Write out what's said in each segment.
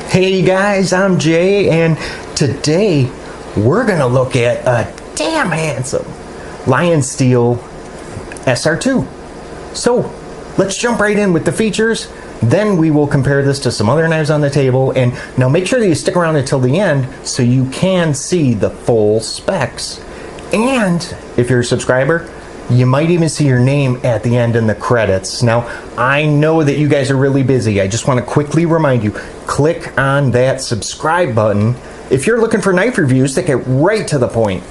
Hey guys, I'm Jay, and today we're gonna look at a damn handsome LionSteel SR2. So let's jump right in with the features, then we will compare this to some other knives on the table. And now make sure that you stick around until the end so you can see the full specs. And if you're a subscriber, you might even see your name at the end in the credits. Now, I know that you guys are really busy. I just want to quickly remind you, click on that subscribe button if you're looking for knife reviews that get right to the point.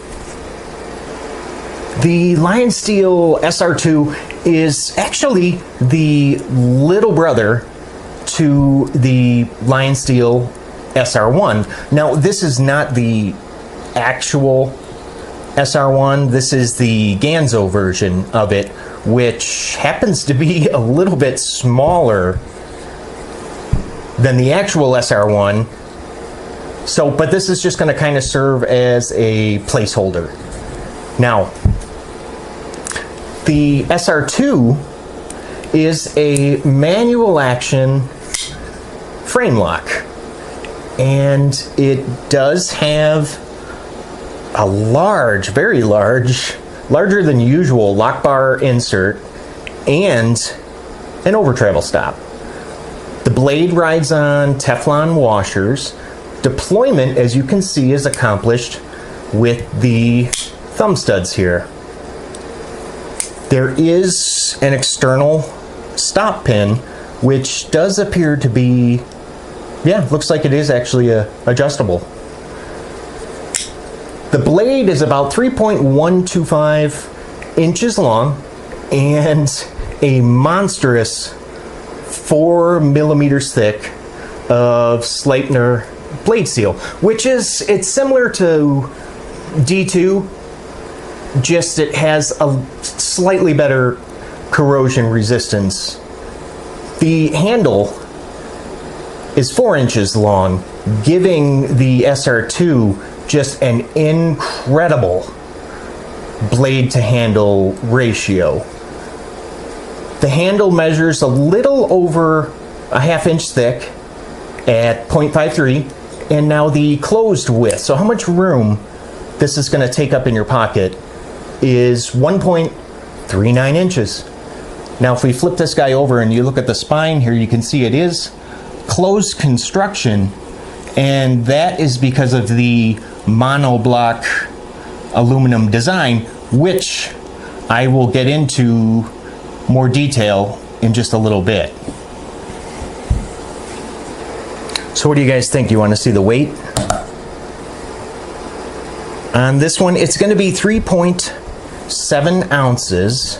The LionSteel SR2 is actually the little brother to the LionSteel SR1. Now, this is not the actual SR1, this is the Ganzo version of it, which happens to be a little bit smaller than the actual SR1. So, but this is just going to kind of serve as a placeholder. Now, the SR2 is a manual action frame lock, and it does have a large, very large, larger than usual lock bar insert and an over travel stop. The blade rides on Teflon washers. Deployment, as you can see, is accomplished with the thumb studs here. There is an external stop pin, which does appear to be, yeah, looks like it is actually adjustable. The blade is about 3.125 inches long and a monstrous 4 millimeters thick of Sleipner blade steel, which is, it's similar to D2, just it has a slightly better corrosion resistance. The handle is 4 inches long, giving the SR2 just an incredible blade to handle ratio. The handle measures a little over a ½ inch thick at 0.53, and now the closed width, so how much room this is going to take up in your pocket, is 1.39 inches. Now if we flip this guy over and you look at the spine here, you can see it is closed construction, and that is because of the monoblock aluminum design, which I will get into more detail in just a little bit. So what do you guys think? You want to see the weight? On this one, it's going to be 3.7 ounces,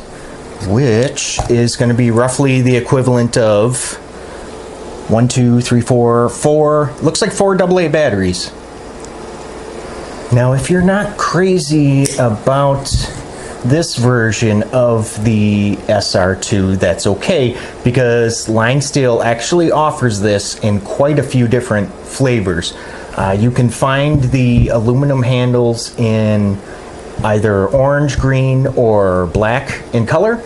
which is going to be roughly the equivalent of 4, looks like 4 AA batteries. Now, if you're not crazy about this version of the SR2, that's okay, because LionSteel actually offers this in quite a few different flavors. You can find the aluminum handles in either orange, green, or black in color.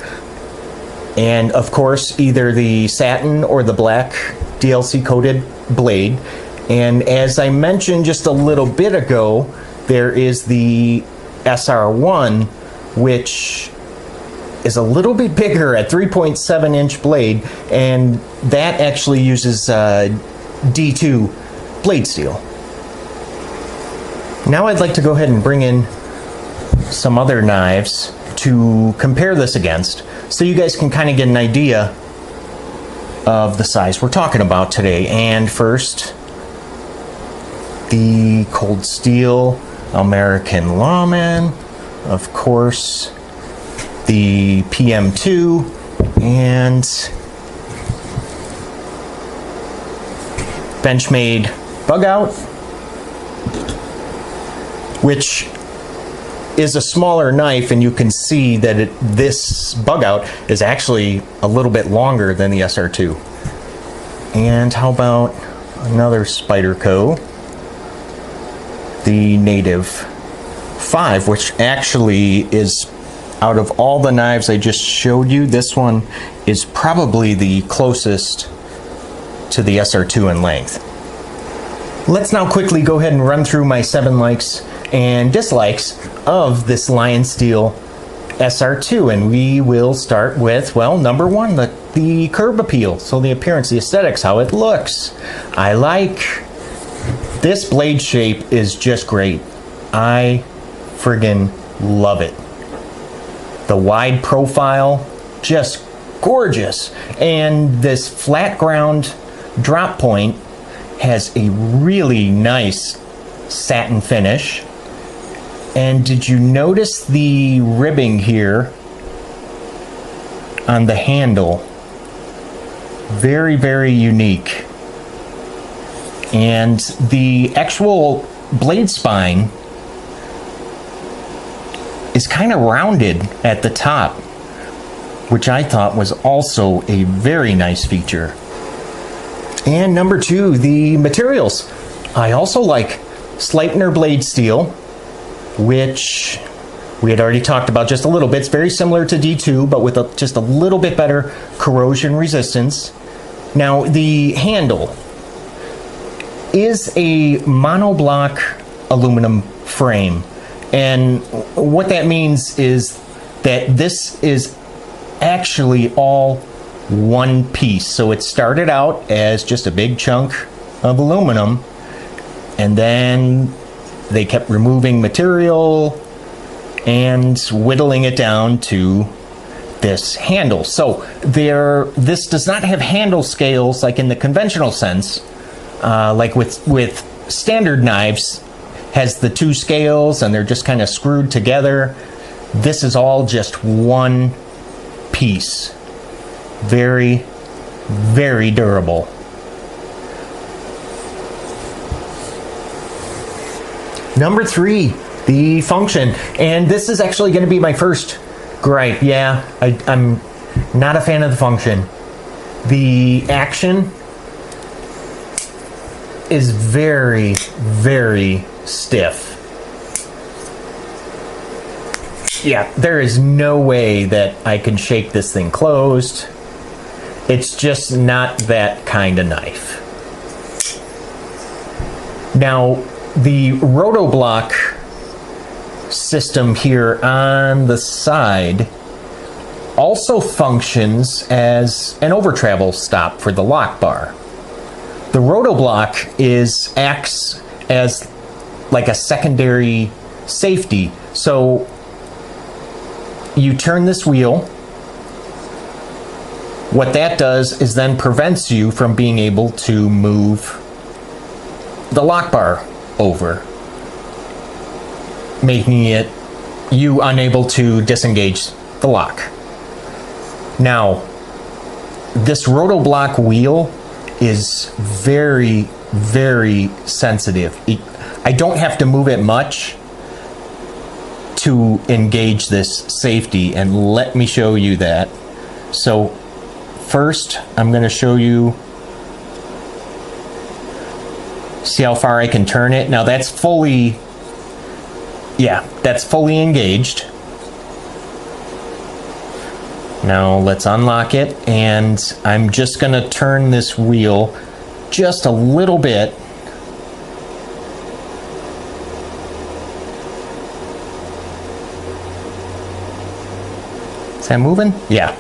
And of course, either the satin or the black DLC coated blade. And as I mentioned just a little bit ago, there is the SR1, which is a little bit bigger at 3.7 inch blade, and that actually uses D2 blade steel. Now I'd like to go ahead and bring in some other knives to compare this against, so you guys can kind of get an idea of the size we're talking about today. And first, the Cold Steel American Lawman, of course, the PM2, and Benchmade Bug Out, which is a smaller knife, and you can see that this Bug Out is actually a little bit longer than the SR2. And how about another Spyderco, the Native 5, which actually is, out of all the knives I just showed you, this one is probably the closest to the SR2 in length. Let's now quickly go ahead and run through my 7 likes and dislikes of this LionSteel SR2, and we will start with, well, number 1, the curb appeal. So the appearance, the aesthetics, how it looks. I like this blade shape is just great. I friggin' love it. The wide profile, just gorgeous. And this flat ground drop point has a really nice satin finish. And did you notice the ribbing here on the handle? Very, very unique. And the actual blade spine is kind of rounded at the top, which I thought was also a very nice feature. And number 2, the materials. I also like Sleipner blade steel, which we had already talked about just a little bit. It's very similar to D2, but with just a little bit better corrosion resistance. Now, the handle is a monoblock aluminum frame. And what that means is that this is actually all one piece. So it started out as just a big chunk of aluminum, and then they kept removing material and whittling it down to this handle. So this does not have handle scales like in the conventional sense, like with standard knives, has the 2 scales and they're just kind of screwed together. This is all just one piece. Very, very durable. Number 3, the function. And this is actually going to be my first gripe. Yeah, I'm not a fan of the function. The action is very, very stiff. Yeah, there is no way that I can shake this thing closed. It's just not that kind of knife. Now, the Rotoblock system here on the side also functions as an over-travel stop for the lock bar. The Rotoblock acts as like a secondary safety. So you turn this wheel. What that does is then prevents you from being able to move the lock bar over, making you unable to disengage the lock. Now, this Rotoblock wheel is very, very sensitive. I don't have to move it much to engage this safety, and let me show you that. So first, I'm going to show you, see how far I can turn it. Now that's fully, yeah, that's fully engaged. Now let's unlock it, and I'm just going to turn this wheel just a little bit. Is that moving? Yeah.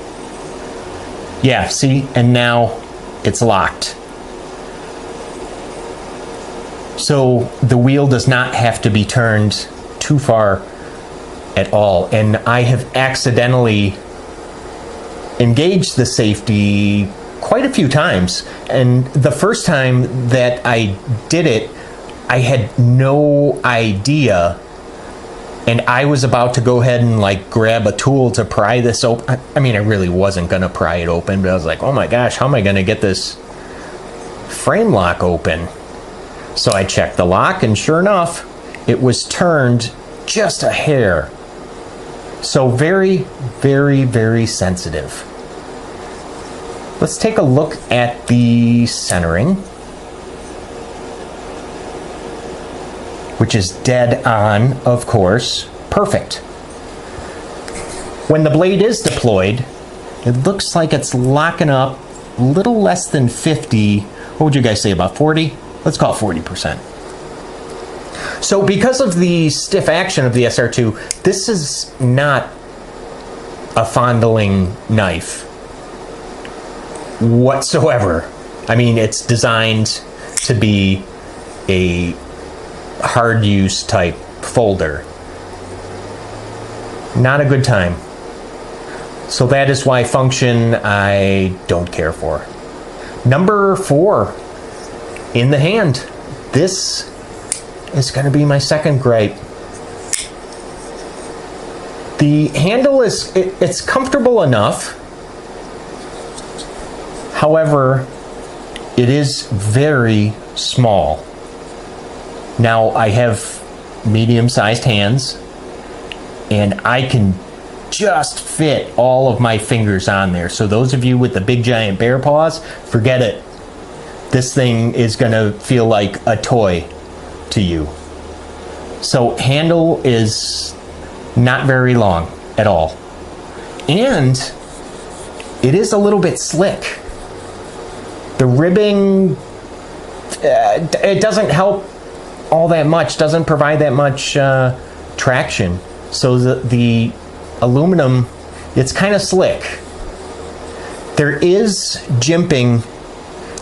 Yeah, see? And now it's locked. So the wheel does not have to be turned too far at all. And I have accidentally engaged the safety quite a few times. And the first time that I did it, I had no idea. And I was about to go ahead and like grab a tool to pry this open. I mean, I really wasn't going to pry it open, but I was like, oh my gosh, how am I going to get this frame lock open? So I checked the lock, and sure enough, it was turned just a hair. So very, very, very sensitive. Let's take a look at the centering, which is dead on, of course. Perfect. When the blade is deployed, it looks like it's locking up a little less than 50. What would you guys say, about 40? Let's call it 40%. So because of the stiff action of the SR2, this is not a fondling knife whatsoever. I mean, it's designed to be a hard use type folder. Not a good time. So that is why function I don't care for. Number 4, in the hand. This is going to be my second gripe. The handle is, it's comfortable enough. However, it is very small. Now, I have medium-sized hands, and I can just fit all of my fingers on there. So those of you with the big giant bear paws, forget it. This thing is gonna feel like a toy to you. So handle is not very long at all. And it is a little bit slick. The ribbing, it doesn't help all that much, doesn't provide that much traction. So the aluminum, it's kind of slick. There is jimping,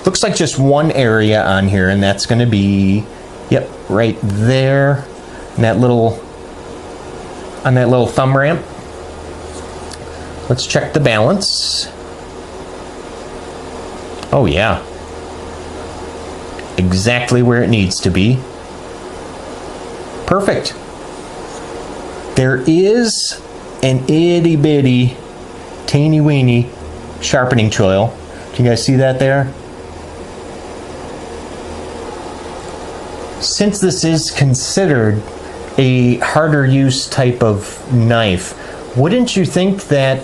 looks like just one area on here, and that's going to be, yep, right there, and that little, on that little thumb ramp. Let's check the balance. Oh yeah, exactly where it needs to be. Perfect. There is an itty bitty, teeny weeny sharpening choil. Can you guys see that there? Since this is considered a harder use type of knife, wouldn't you think that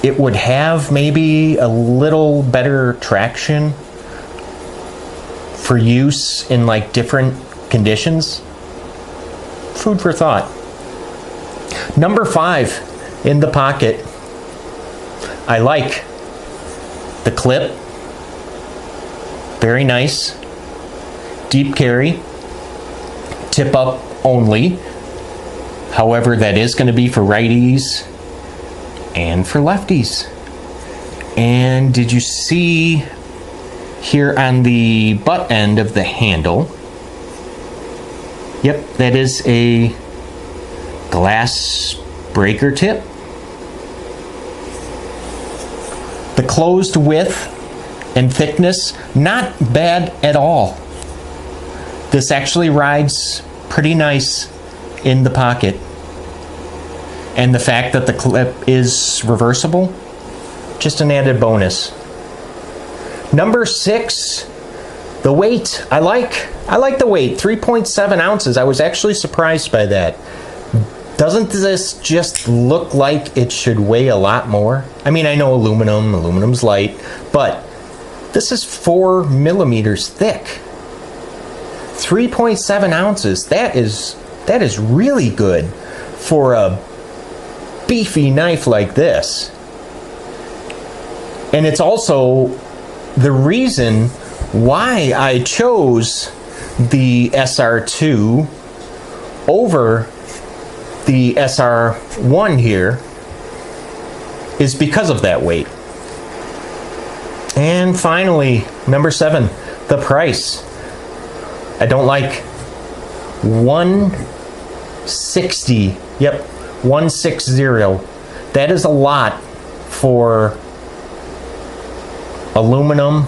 it would have maybe a little better traction for use in like different conditions? Food for thought. Number 5, in the pocket. I like the clip. Very nice. Deep carry. Tip up only. However, that is going to be for righties and for lefties. And did you see here on the butt end of the handle? Yep, that is a glass breaker tip. The closed width and thickness, not bad at all. This actually rides pretty nice in the pocket. And the fact that the clip is reversible, just an added bonus. Number 6, the weight. I like the weight, 3.7 ounces. I was actually surprised by that. Doesn't this just look like it should weigh a lot more? I mean, I know aluminum's light, but this is 4 millimeters thick. 3.7 ounces, that is really good for a beefy knife like this. And it's also the reason why I chose the SR2 over the SR1 here, is because of that weight. And finally, number 7, the price. I don't like. 160. Yep, 160. That is a lot for aluminum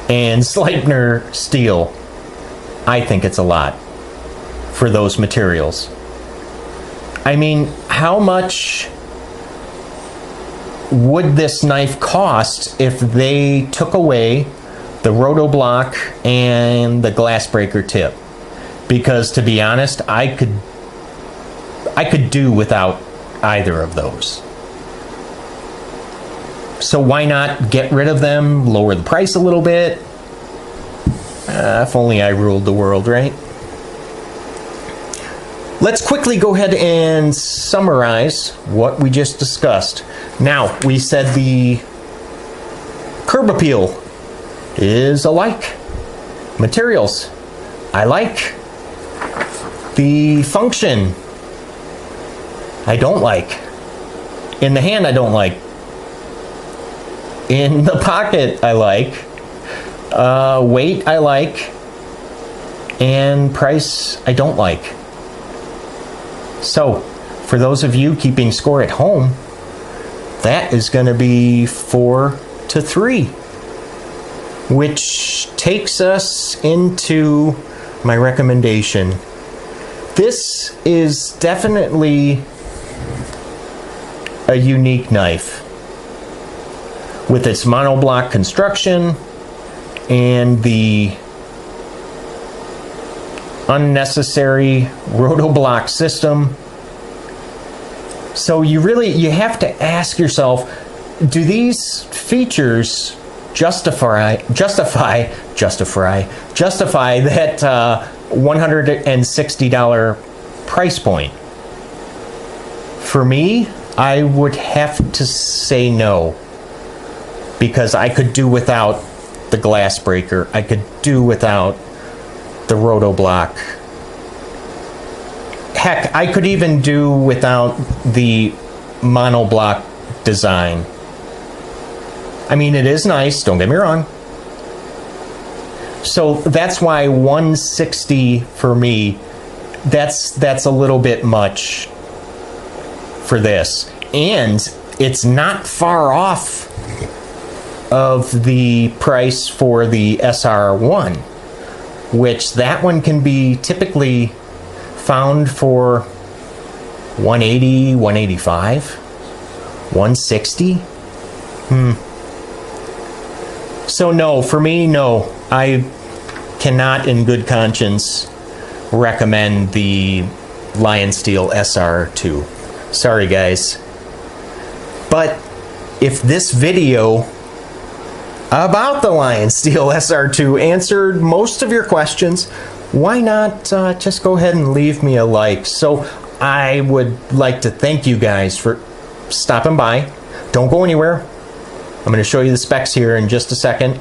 and Sleipner steel. I think it's a lot for those materials. I mean, how much would this knife cost if they took away the Rotoblock and the glass breaker tip? Because to be honest, I could do without either of those. So why not get rid of them, lower the price a little bit? If only I ruled the world, right? Let's quickly go ahead and summarize what we just discussed. Now, we said the curb appeal is alike. Materials, I like. The function, I don't like. In the hand, I don't like. In the pocket, I like. Weight, I like. And price, I don't like. So, for those of you keeping score at home, that is going to be 4-3, which takes us into my recommendation. This is definitely a unique knife with its monoblock construction and the unnecessary Rotoblock system. So you have to ask yourself, do these features justify that $160 price point? For me, I would have to say no, because I could do without the glass breaker. I could do without the Rotoblock. Heck, I could even do without the monoblock design. I mean, it is nice, don't get me wrong. So that's why 160 for me, that's a little bit much for this. And it's not far off of the price for the SR1, which that one can be typically found for 180, 185, 160. So no, for me, no. I cannot in good conscience recommend the LionSteel SR2. Sorry guys. But if this video about the LionSteel SR2 answered most of your questions, why not just go ahead and leave me a like? So I would like to thank you guys for stopping by. Don't go anywhere. I'm going to show you the specs here in just a second.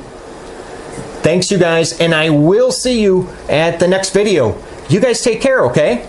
Thanks you guys, and I will see you at the next video. You guys take care, okay?